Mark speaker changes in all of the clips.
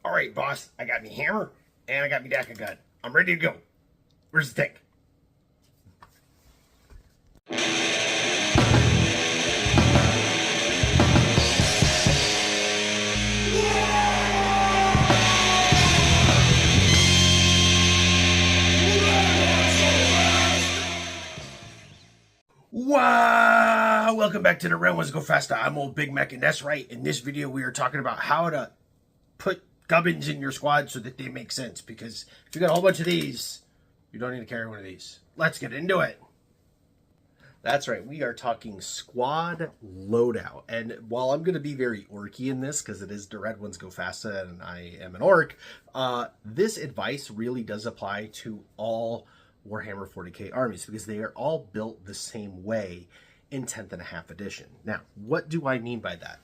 Speaker 1: All right, boss, I got me hammer and I got me DACA gun. I'm ready to go. Where's the tank? Wow! Welcome back to the Railways Go Faster. I'm old Big Mek, and that's right. In this video, we are talking about how to put gubbins in your squad so that they make sense. Because if you got a whole bunch of these, you don't need to carry one of these. Let's get into it. That's right. We are talking squad loadout. And while I'm going to be very orky in this, because it is the Red Ones Go Faster, and I am an orc, this advice really does apply to all Warhammer 40k armies because they are all built the same way in 10th and a half edition. Now, what do I mean by that?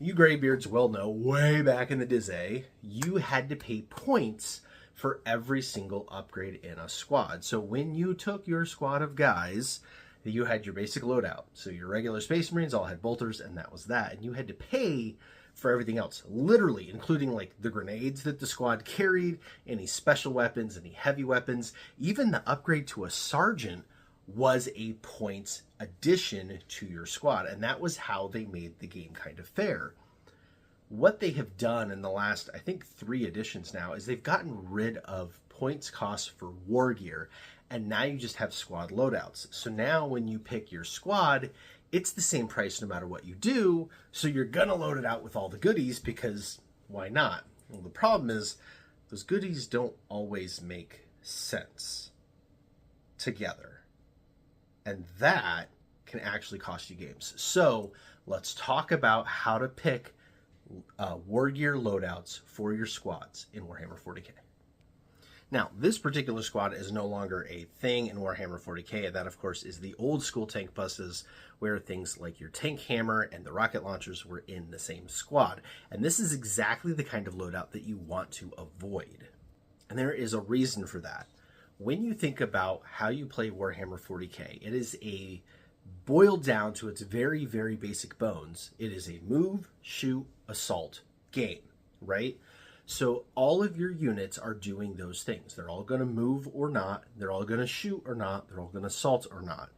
Speaker 1: You graybeards well know, way back in the Dizay, you had to pay points for every single upgrade in a squad. So when you took your squad of guys, you had your basic loadout. So your regular Space Marines all had bolters, and that was that. And you had to pay for everything else, literally, including like the grenades that the squad carried, any special weapons, any heavy weapons. Even the upgrade to a sergeant was a points addition to your squad, and that was how they made the game kind of fair. What they have done in the last, I think, 3 editions now is they've gotten rid of points costs for war gear, and now you just have squad loadouts. So now when you pick your squad, it's the same price no matter what you do, so you're gonna load it out with all the goodies because why not? Well, the problem is those goodies don't always make sense together, and that can actually cost you games. So let's talk about how to pick war gear loadouts for your squads in Warhammer 40k. Now, this particular squad is no longer a thing in Warhammer 40k, and that, of course, is the old school tank buses where things like your tank hammer and the rocket launchers were in the same squad. And this is exactly the kind of loadout that you want to avoid. And there is a reason for that. When you think about how you play Warhammer 40k, it is a boiled down to its very, very basic bones. It is a move, shoot, assault game, right? So all of your units are doing those things. They're all going to move or not. They're all going to shoot or not. They're all going to assault or not.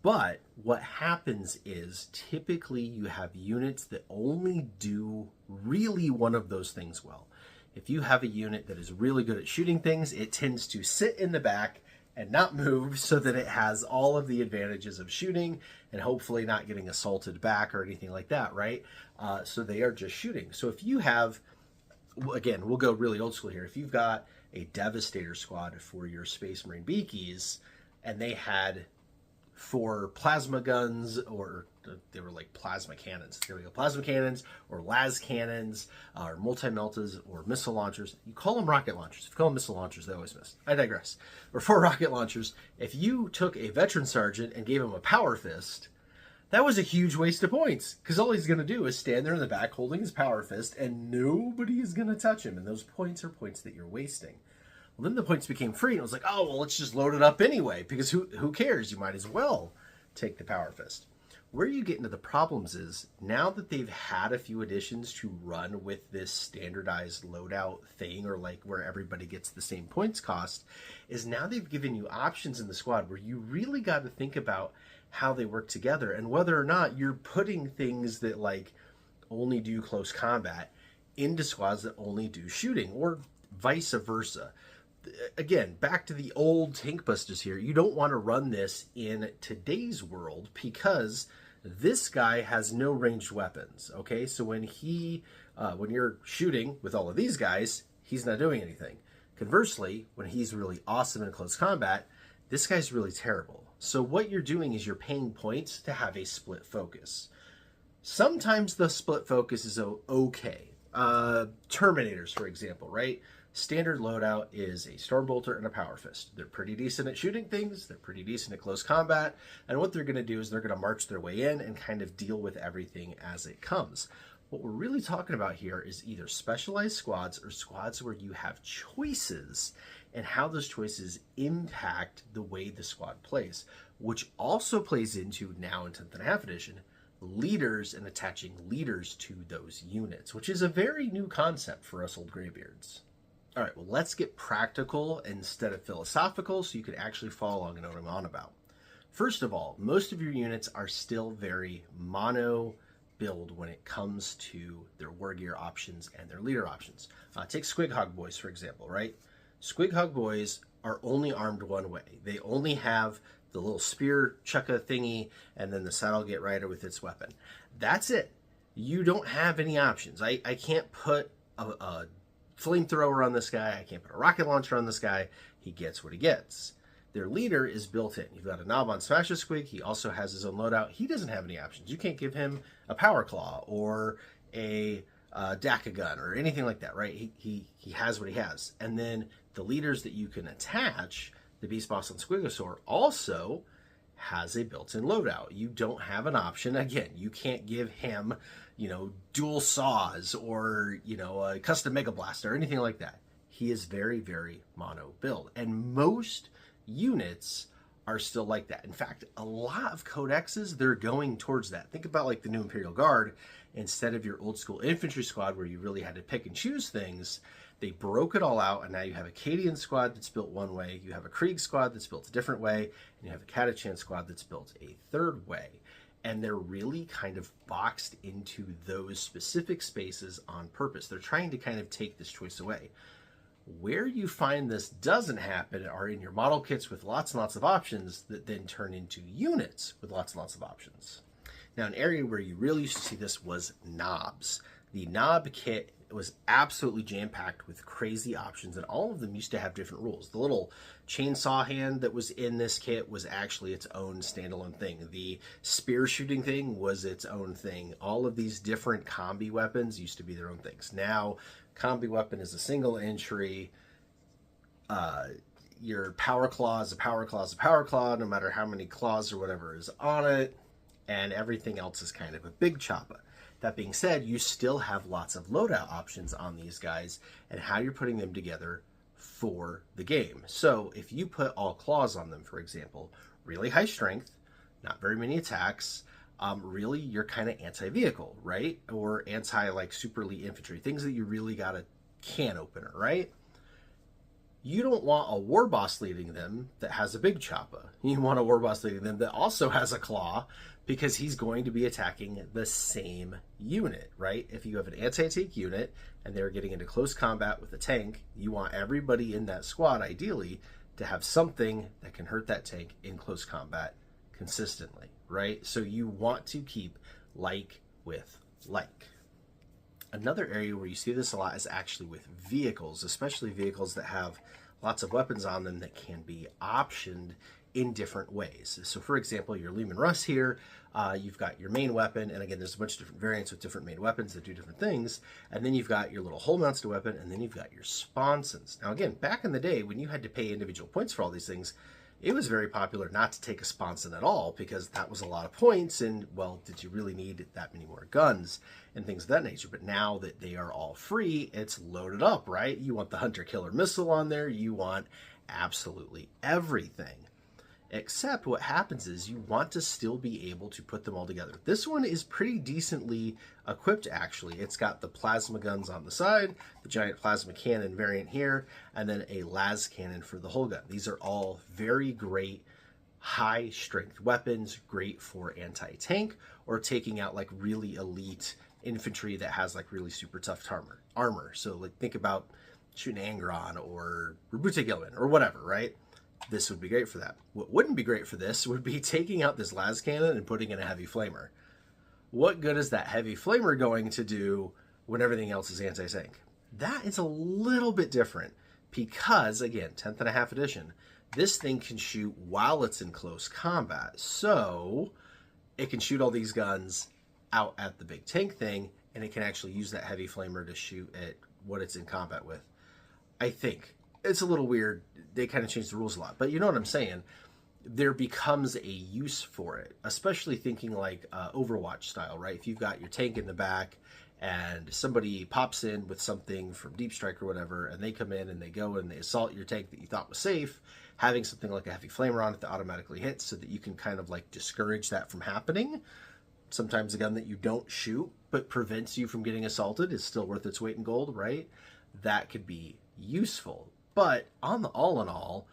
Speaker 1: But what happens is typically you have units that only do really one of those things well. If you have a unit that is really good at shooting things, it tends to sit in the back and not move so that it has all of the advantages of shooting and hopefully not getting assaulted back or anything like that, right? So they are just shooting. So if you have, again, we'll go really old school here. If you've got a Devastator squad for your Space Marine Beakies and they had 4 plasma guns, or they were like plasma cannons. There we go. Plasma cannons or las cannons or multi-meltas or missile launchers. You call them rocket launchers. If you call them missile launchers, they always miss. I digress. Or 4 rocket launchers. If you took a veteran sergeant and gave him a power fist, that was a huge waste of points because all he's going to do is stand there in the back holding his power fist and nobody is going to touch him. And those points are points that you're wasting. Well, then the points became free and it was like, oh, well, let's just load it up anyway because who cares? You might as well take the power fist. Where you get into the problems is now that they've had a few additions to run with this standardized loadout thing, or like where everybody gets the same points cost, is now they've given you options in the squad where you really got to think about how they work together and whether or not you're putting things that like only do close combat into squads that only do shooting, or vice versa. Again, back to the old tank busters here. You don't want to run this in today's world because this guy has no ranged weapons. Okay, so when you're shooting with all of these guys, he's not doing anything. Conversely, when he's really awesome in close combat, this guy's really terrible. So what you're doing is you're paying points to have a split focus. Sometimes the split focus is okay. Terminators, for example, right? Standard loadout is a Stormbolter and a Power Fist. They're pretty decent at shooting things. They're pretty decent at close combat. And what they're going to do is they're going to march their way in and kind of deal with everything as it comes. What we're really talking about here is either specialized squads or squads where you have choices and how those choices impact the way the squad plays, which also plays into, now in 10th and a half edition, leaders and attaching leaders to those units, which is a very new concept for us old graybeards. All right, well, let's get practical instead of philosophical so you can actually follow along and know what I'm on about. First of all, most of your units are still very mono build when it comes to their war gear options and their leader options. Take Squig Hog Boys, for example, right? Squig Hog Boys are only armed one way. They only have the little spear chukka thingy and then the saddle get rider with its weapon. That's it. You don't have any options. I can't put a flamethrower on this guy. I can't put a rocket launcher on this guy. He gets what he gets. Their leader is built in. You've got a knob on Smash a Squig. He also has his own loadout. He doesn't have any options. You can't give him a Power Claw or a DACA gun or anything like that, right? He has what he has. And then the leaders that you can attach, the Beast Boss on Squigosaur, also has a built-in loadout. You don't have an option. Again, you can't give him, dual saws or, a custom Mega Blaster or anything like that. He is very, very mono build. And most units are still like that. In fact, a lot of codexes, they're going towards that. Think about like the new Imperial Guard. Instead of your old school infantry squad where you really had to pick and choose things, they broke it all out, and now you have a Cadian squad that's built one way, you have a Krieg squad that's built a different way, and you have a Catachan squad that's built a third way. And they're really kind of boxed into those specific spaces on purpose. They're trying to kind of take this choice away. Where you find this doesn't happen are in your model kits with lots and lots of options that then turn into units with lots and lots of options. Now, an area where you really used to see this was knobs. The knob kit was absolutely jam-packed with crazy options, and all of them used to have different rules. The little chainsaw hand that was in this kit was actually its own standalone thing. The spear shooting thing was its own thing. All of these different combi weapons used to be their own things. Now, combi weapon is a single entry. Your power claw is a power claw is a power claw, no matter how many claws or whatever is on it, and everything else is kind of a big choppa. That being said, you still have lots of loadout options on these guys and how you're putting them together for the game. So if you put all claws on them, for example, really high strength, not very many attacks, really you're kind of anti-vehicle, right? Or anti like super elite infantry, things that you really got a can opener, right? You don't want a war boss leading them that has a big choppa. You want a war boss leading them that also has a claw, because he's going to be attacking the same unit, right? If you have an anti-tank unit and they're getting into close combat with a tank, you want everybody in that squad, ideally, to have something that can hurt that tank in close combat consistently, right? So you want to keep like with like. Another area where you see this a lot is actually with vehicles, especially vehicles that have lots of weapons on them that can be optioned in different ways. So for example, your Lehman Russ here, you've got your main weapon, and again, there's a bunch of different variants with different main weapons that do different things, and then you've got your little hull mounted weapon, and then you've got your sponsons. Now again, back in the day when you had to pay individual points for all these things, it was very popular not to take a sponson at all, because that was a lot of points, and well, did you really need that many more guns and things of that nature? But now that they are all free, it's loaded up, right? You want the Hunter Killer Missile on there, you want absolutely everything. Except what happens is you want to still be able to put them all together. This one is pretty decently equipped, actually. It's got the plasma guns on the side, the giant plasma cannon variant here, and then a las cannon for the whole gun. These are all very great high strength weapons, great for anti-tank or taking out like really elite infantry that has like really super tough armor. So like think about shooting Angron or Rabute Gilman or whatever, right? This would be great for that. What wouldn't be great for this would be taking out this las cannon and putting in a heavy flamer. What good is that heavy flamer going to do when everything else is anti-tank? That is a little bit different because, again, 10th and a half edition, this thing can shoot while it's in close combat. So it can shoot all these guns out at the big tank thing, and it can actually use that heavy flamer to shoot at what it's in combat with. I think. It's a little weird. They kind of changed the rules a lot. But you know what I'm saying? There becomes a use for it, especially thinking like Overwatch style, right? If you've got your tank in the back and somebody pops in with something from Deep Strike or whatever, and they come in and they go and they assault your tank that you thought was safe, having something like a heavy flamer on it that automatically hits so that you can kind of like discourage that from happening, Sometimes a gun that you don't shoot but prevents you from getting assaulted is still worth its weight in gold, right? That could be useful. But on the all in all,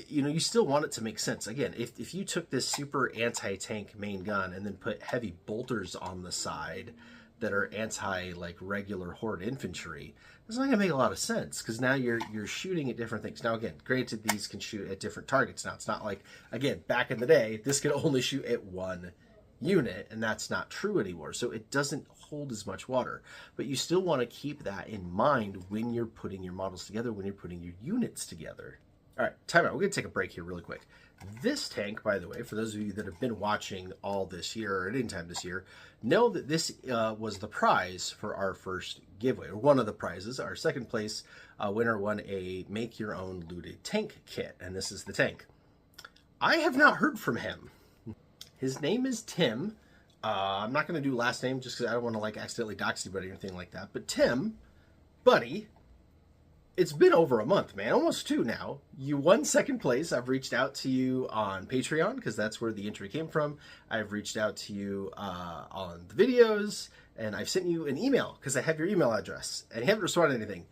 Speaker 1: you know, you still want it to make sense. Again, if you took this super anti-tank main gun and then put heavy bolters on the side that are anti, like, regular horde infantry, it's not gonna make a lot of sense, because now you're shooting at different things. Now again, granted, these can shoot at different targets. Now it's not like, again, back in the day, this could only shoot at one unit, and that's not true anymore, so it doesn't hold as much water. But you still want to keep that in mind when you're putting your models together, when you're putting your units together. All right, time out. We're going to take a break here really quick. This tank, by the way, for those of you that have been watching all this year or at any time this year, know that this was the prize for our first giveaway, or one of the prizes. Our second place winner won a make your own looted tank kit, and this is the tank. I have not heard from him. His name is Tim. I'm not going to do last name just because I don't want to, like, accidentally dox anybody or anything like that. But Tim, buddy, it's been over a month, man, almost 2 now. You won second place. I've reached out to you on Patreon because that's where the entry came from. I've reached out to you on the videos, and I've sent you an email because I have your email address, and you haven't responded to anything.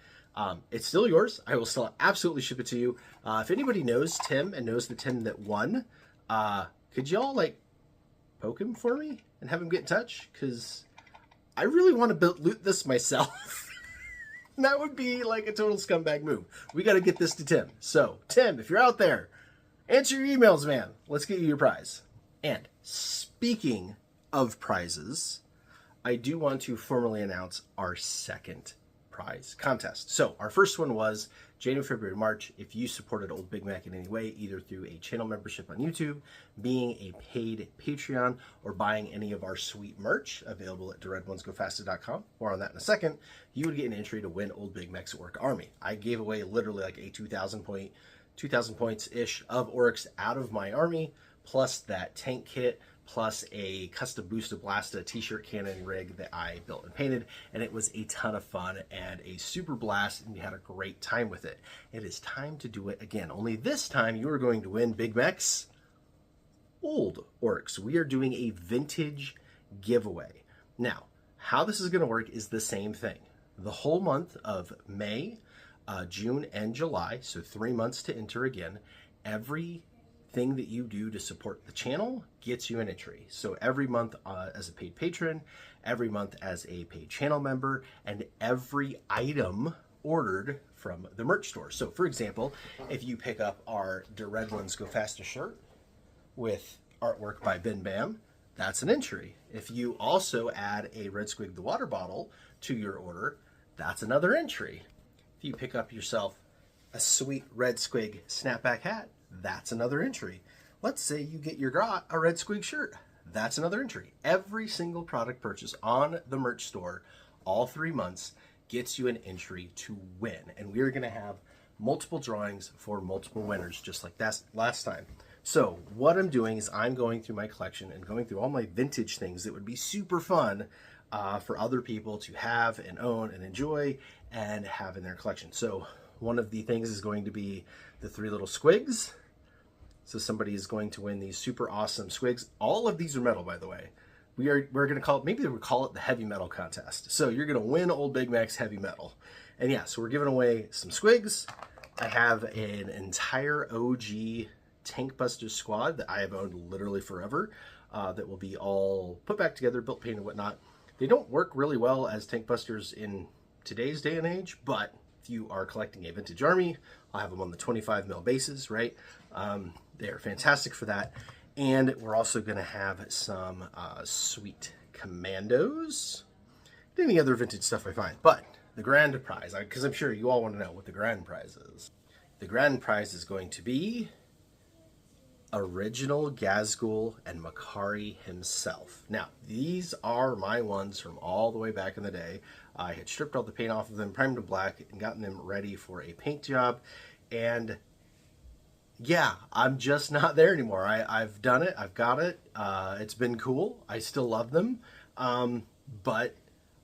Speaker 1: It's still yours. I will still absolutely ship it to you. If anybody knows Tim and knows the Tim that won, could y'all, like, poke him for me and have him get in touch? Because I really want to loot this myself. That would be like a total scumbag move. We got to get this to Tim. So, Tim, if you're out there, answer your emails, man. Let's get you your prize. And speaking of prizes, I do want to formally announce our second prize contest. So, our first one was January, February, March. If you supported Old Big Mek in any way, either through a channel membership on YouTube, being a paid Patreon, or buying any of our sweet merch available at theredonesgofasta.com, more on that in a second, you would get an entry to win Old Big Mek's Orc Army. I gave away literally like a 2,000 points-ish of orcs out of my army, plus that tank kit, plus a custom Boosta Blasta t-shirt cannon rig that I built and painted, and it was a ton of fun and a super blast, and we had a great time with it. It is time to do it again, only this time you are going to win Big Mek's old orcs. We are doing a vintage giveaway. Now, how this is going to work is the same thing. The whole month of May, June, and July, so 3 months to enter again, every thing that you do to support the channel gets you an entry. So every month as a paid patron, every month as a paid channel member, and every item ordered from the merch store. So for example, if you pick up our The Red Ones Go Faster shirt with artwork by BenBam, that's an entry. If you also add a Red Squig the water bottle to your order, that's another entry. If you pick up yourself a sweet Red Squig snapback hat, that's another entry. Let's say you get your grot a Red Squig shirt, that's another entry. Every single product purchase on the merch store, all 3 months, gets you an entry to win. And we are going to have multiple drawings for multiple winners, just like that last time. So what I'm doing is I'm going through my collection and going through all my vintage things that would be super fun for other people to have and own and enjoy and have in their collection. So one of the things is going to be the 3 little squigs. So somebody is going to win these super awesome squigs. All of these are metal, by the way. We're going to call it, maybe we'll call it the heavy metal contest. So you're going to win Old Big Mek's heavy metal. And yeah, so we're giving away some squigs. I have an entire OG Tank Busters squad that I have owned literally forever that will be all put back together, built, painted, whatnot. They don't work really well as Tank Busters in today's day and age, but if you are collecting a vintage army, I'll have them on the 25mm bases, right? They are fantastic for that. And we're also going to have some sweet commandos, any other vintage stuff I find. But the grand prize, because I'm sure you all want to know what the grand prize is. The grand prize is going to be original Ghazghkull and Makari himself. Now, these are my ones from all the way back in the day. I had stripped all the paint off of them, primed them black, and gotten them ready for a paint job. And yeah, I'm just not there anymore. I've done it. I've got it. It's been cool. I still love them. But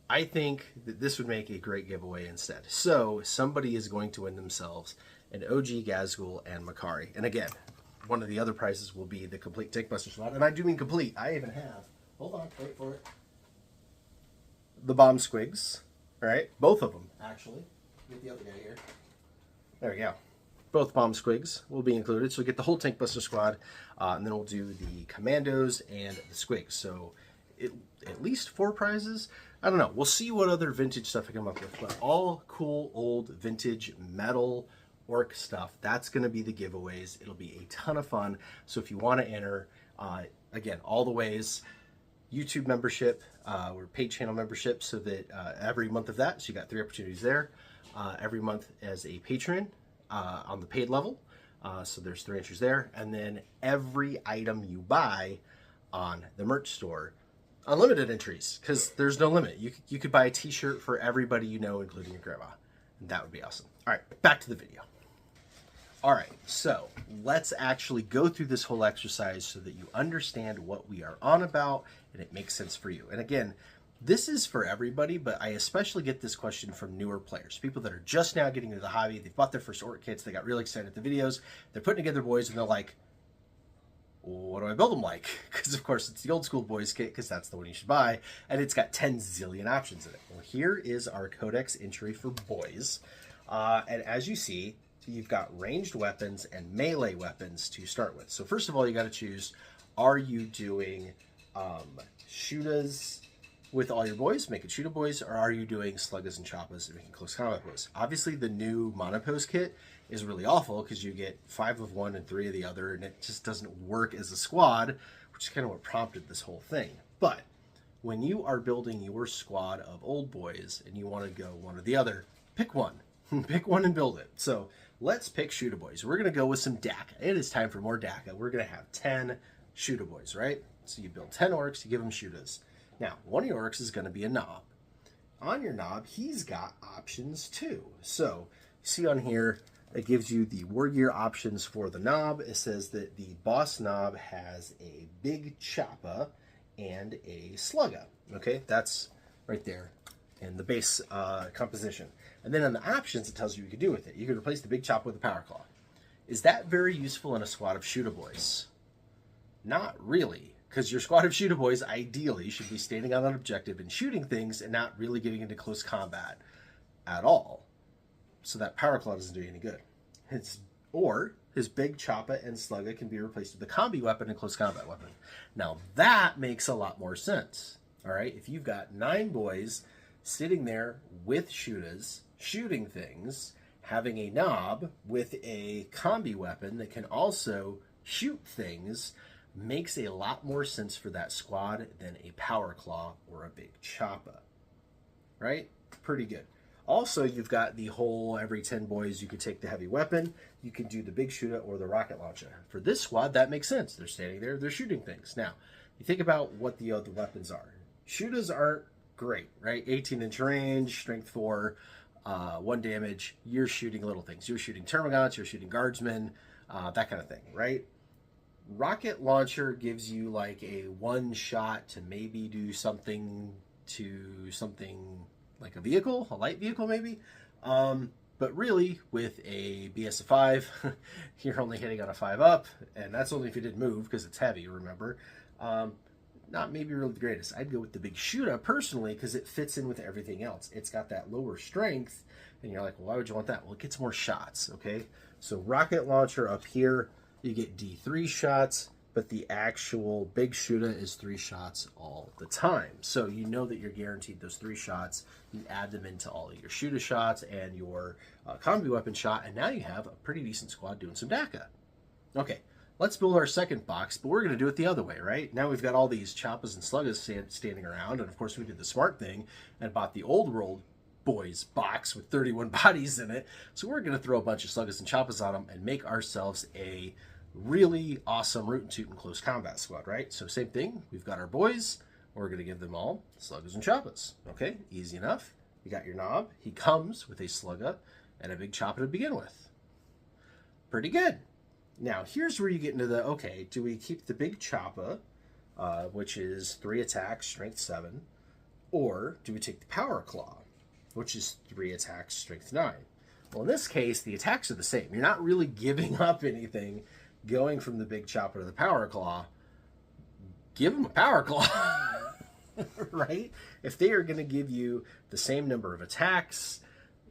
Speaker 1: I think that this would make a great giveaway instead. So somebody is going to win themselves an OG Ghazghkull and Makari. And again, one of the other prizes will be the complete Tank Buster slot. And I do mean complete. I even have Hold on, wait for it. The bomb squigs, all right? Both of them, actually. Get the other guy here. There we go. Both bomb squigs will be included. So we get the whole tank buster squad, and then we'll do the commandos and the squigs. So at least 4 prizes. I don't know. We'll see what other vintage stuff I come up with. But all cool old vintage metal orc stuff. That's going to be the giveaways. It'll be a ton of fun. So if you want to enter, again, all the ways. YouTube membership, or paid channel membership, so that every month of that, so you got 3 opportunities there. Every month as a patron on the paid level, so there's 3 entries there, and then every item you buy on the merch store, unlimited entries, because there's no limit. You could buy a t-shirt for everybody you know, including your grandma, and that would be awesome. All right, back to the video. All right, so let's actually go through this whole exercise so that you understand what we are on about and it makes sense for you. And again, this is for everybody, but I especially get this question from newer players, people that are just now getting into the hobby. They've bought their first orc kits. They got really excited at the videos. They're putting together boys and they're like, what do I build them like? Because of course it's the old school boys kit, because that's the one you should buy. And it's got 10 zillion options in it. Well, here is our codex entry for boys. And as you see, you've got ranged weapons and melee weapons to start with. So first of all, you got to choose, are you doing shootas with all your boys, making shooter boys, or are you doing sluggas and choppas and making close combat boys? Obviously, the new monopose kit is really awful because you get 5 of one and 3 of the other, and it just doesn't work as a squad, which is kind of what prompted this whole thing. But when you are building your squad of old boys and you want to go one or the other, pick one. Pick one and build it. So let's pick shooter boys. We're going to go with some DACA. It is time for more DACA. We're going to have 10 shooter boys, right? So you build 10 orcs, you give them shootas. Now, one of your orcs is going to be a knob. On your knob, he's got options too. So you see on here, it gives you the war gear options for the knob. It says that the boss knob has a big choppa and a slugga. Okay, that's right there in the base composition. And then on the options, it tells you what you could do with it. You could replace the big chopper with a power claw. Is that very useful in a squad of shooter boys? Not really, because your squad of shooter boys ideally should be standing on an objective and shooting things and not really getting into close combat at all. So that power claw doesn't do you any good. Or his big choppa and slugga can be replaced with a combi weapon and close combat weapon. Now that makes a lot more sense. All right, if you've got 9 boys sitting there with shootas, shooting things, having a knob with a combi weapon that can also shoot things, makes a lot more sense for that squad than a power claw or a big choppa. Right? Pretty good. Also, you've got the whole every 10 boys you could take the heavy weapon, you can do the big shooter or the rocket launcher. For this squad, that makes sense. They're standing there, they're shooting things. Now, you think about what the other weapons are. Shooters aren't great, right? 18-inch range, strength 4, 1 damage. You're shooting little things. You're shooting termagants, you're shooting guardsmen, that kind of thing, right? Rocket launcher gives you like a 1 shot to maybe do something like a vehicle, a light vehicle maybe. But really, with a BS of 5, you're only hitting on a 5 up, and that's only if you didn't move because it's heavy, remember. Not maybe really the greatest. I'd go with the big shooter personally because it fits in with everything else. It's got that lower strength, and you're like, well, why would you want that? Well, it gets more shots, okay? So rocket launcher up here, you get D3 shots, but the actual big shooter is 3 shots all the time. So you know that you're guaranteed those 3 shots. You add them into all of your shooter shots and your combi weapon shot, and now you have a pretty decent squad doing some DACA. Okay. Let's build our second box, but we're going to do it the other way, right? Now we've got all these choppas and sluggas standing around, and of course we did the smart thing and bought the old world boys box with 31 bodies in it. So we're going to throw a bunch of sluggas and choppas on them and make ourselves a really awesome root and toot and close combat squad, right? So same thing, we've got our boys, we're going to give them all sluggas and choppas. Okay, easy enough. You got your knob. He comes with a slugga and a big choppa to begin with. Pretty good. Now, here's where you get into the, okay, do we keep the big choppa, which is 3 attacks, strength 7, or do we take the power claw, which is 3 attacks, strength 9? Well, in this case, the attacks are the same. You're not really giving up anything going from the big chopper to the power claw. Give him a power claw. right? If they are going to give you the same number of attacks,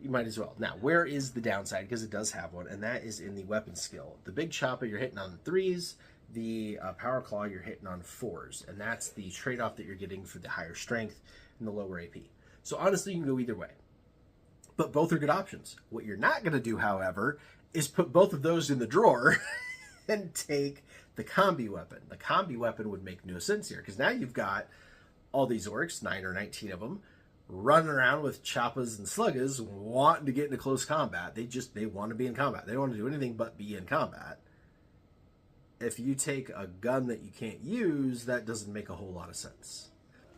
Speaker 1: you might as well. Now, where is the downside? Because it does have one, and that is in the weapon skill. The Big Chopper, you're hitting on 3s. The Power Claw, you're hitting on 4s. And that's the trade-off that you're getting for the higher strength and the lower AP. So honestly, you can go either way. But both are good options. What you're not going to do, however, is put both of those in the drawer and take the combi weapon. The combi weapon would make no sense here, because now you've got all these orcs, 9 or 19 of them, running around with choppas and sluggas, wanting to get into close combat. They want to be in combat. They don't want to do anything but be in combat. If you take a gun that you can't use, that doesn't make a whole lot of sense.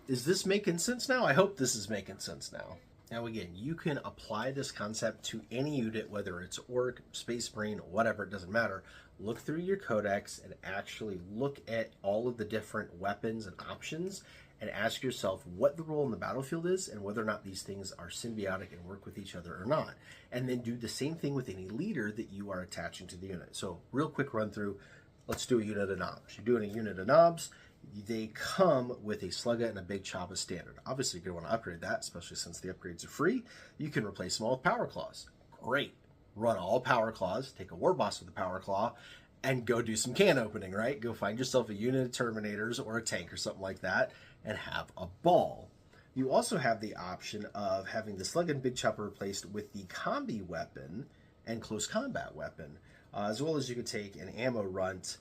Speaker 1: Is this making sense now? I hope this is making sense now. Now again, you can apply this concept to any unit, whether it's Orc, Space Marine, whatever, it doesn't matter. Look through your codex and actually look at all of the different weapons and options and ask yourself what the role in the battlefield is and whether or not these things are symbiotic and work with each other or not. And then do the same thing with any leader that you are attaching to the unit. So real quick run through, let's do a unit of knobs. You're doing a unit of knobs. They come with a Slugga and a Big Chop as standard. Obviously, you're going to want to upgrade that, especially since the upgrades are free. You can replace them all with Power Claws. Great. Run all Power Claws, take a War Boss with a Power Claw, and go do some can opening, right? Go find yourself a unit of Terminators or a tank or something like that and have a ball. You also have the option of having the Slugga and Big Chopper replaced with the Combi weapon and Close Combat weapon, as well as you could take an Ammo Runt,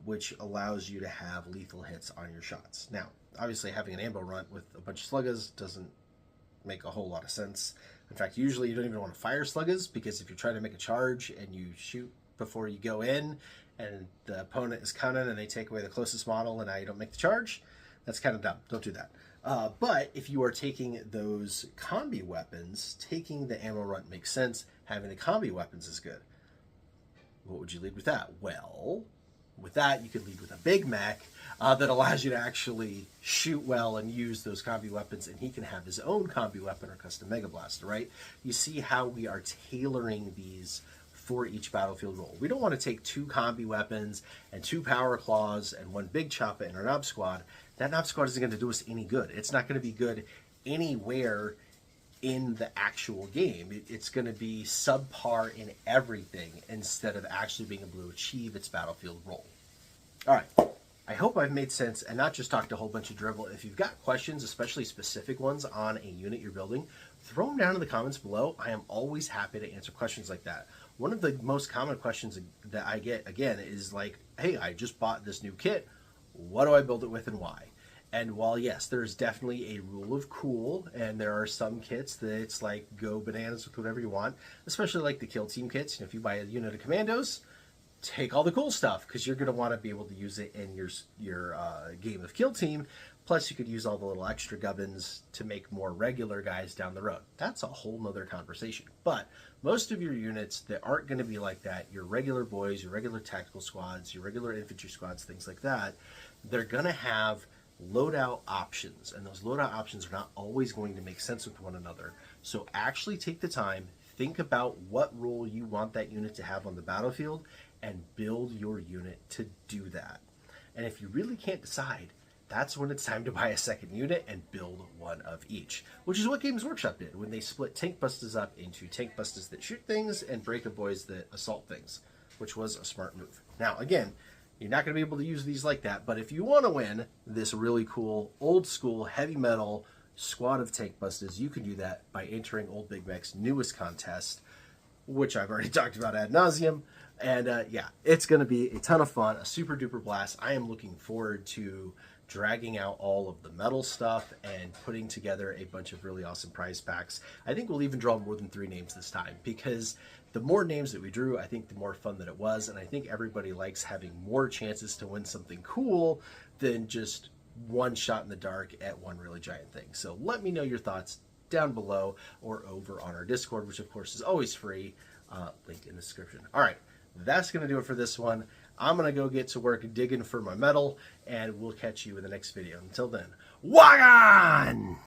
Speaker 1: which allows you to have lethal hits on your shots. Now, obviously having an ammo runt with a bunch of sluggas doesn't make a whole lot of sense. In fact, usually you don't even want to fire sluggas, because if you're trying to make a charge and you shoot before you go in and the opponent is coming and they take away the closest model and now you don't make the charge, that's kind of dumb. Don't do that. But if you are taking those combi weapons, taking the ammo runt makes sense. Having the combi weapons is good. What would you lead with that? Well, with that, you could lead with a Big Mek that allows you to actually shoot well and use those combi weapons, and he can have his own combi weapon or custom Mega Blaster, right? You see how we are tailoring these for each battlefield role. We don't want to take 2 combi weapons and 2 Power Claws and 1 Big Choppa in our Knob Squad. That Knob Squad isn't going to do us any good. It's not going to be good anywhere in the actual game. It's going to be subpar in everything instead of actually being able to achieve its battlefield role. All right, I hope I've made sense and not just talked a whole bunch of dribble. If you've got questions, especially specific ones on a unit you're building, throw them down in the comments below. I am always happy to answer questions like that. One of the most common questions that I get, again, is like, hey, I just bought this new kit. What do I build it with and why? And while, yes, there's definitely a rule of cool, and there are some kits that it's like go bananas with whatever you want, especially like the Kill Team kits. If you buy a unit of Commandos, take all the cool stuff, because you're going to want to be able to use it in your game of Kill Team. Plus, you could use all the little extra gubbins to make more regular guys down the road. That's a whole nother conversation. But most of your units that aren't going to be like that, your regular boys, your regular tactical squads, your regular infantry squads, things like that, they're going to have loadout options, and those loadout options are not always going to make sense with one another. So actually take the time, think about what role you want that unit to have on the battlefield, and build your unit to do that. And if you really can't decide, that's when it's time to buy a second unit and build one of each, which is what Games Workshop did when they split Tank Busters up into Tank Busters that shoot things and Breaker Boys that assault things, which was a smart move. Now, again, you're not going to be able to use these like that, but if you want to win this really cool, old school, heavy metal squad of Tank Busters, you can do that by entering Old Big Mek's newest contest, which I've already talked about ad nauseum. And yeah, it's going to be a ton of fun, a super duper blast. I am looking forward to dragging out all of the metal stuff and putting together a bunch of really awesome prize packs. I think we'll even draw more than 3 names this time, because the more names that we drew, I think the more fun that it was, and I think everybody likes having more chances to win something cool than just one shot in the dark at one really giant thing. So let me know your thoughts down below or over on our Discord, which of course is always free, link in the description. All right, that's going to do it for this one. I'm going to go get to work digging for my metal, and we'll catch you in the next video. Until then, Wagon!